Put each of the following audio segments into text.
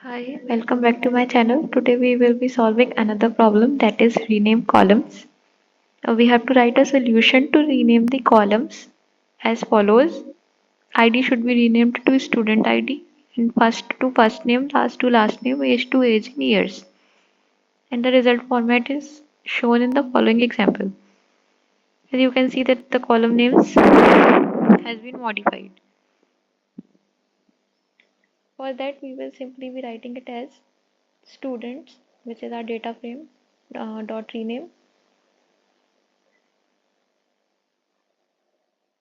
Hi, welcome back to my channel. Today we will be solving another problem, that is rename columns. We have to write a solution to rename the columns as follows. ID should be renamed to student ID, and first to first name, last to last name, age to age in years. And the result format is shown in the following example. As you can see that the column names has been modified. For that we will simply be writing it as students, which is our data frame, dot rename.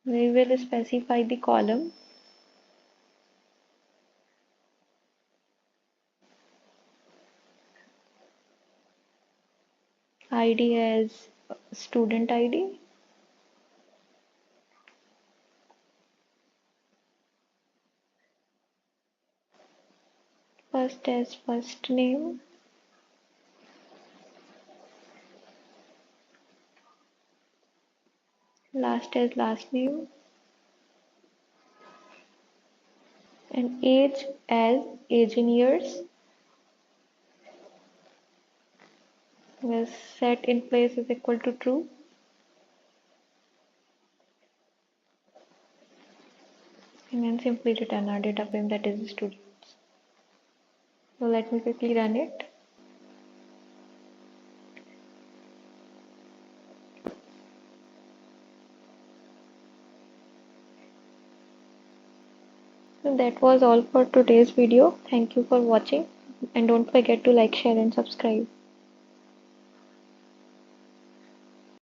We will specify the column ID as student ID, first as first name, last as last name, and age as age in years. Will set in place is equal to true, and then simply return our data frame, that is student. So let me quickly run it. So that was all for today's video. Thank you for watching, and don't forget to like, share and subscribe.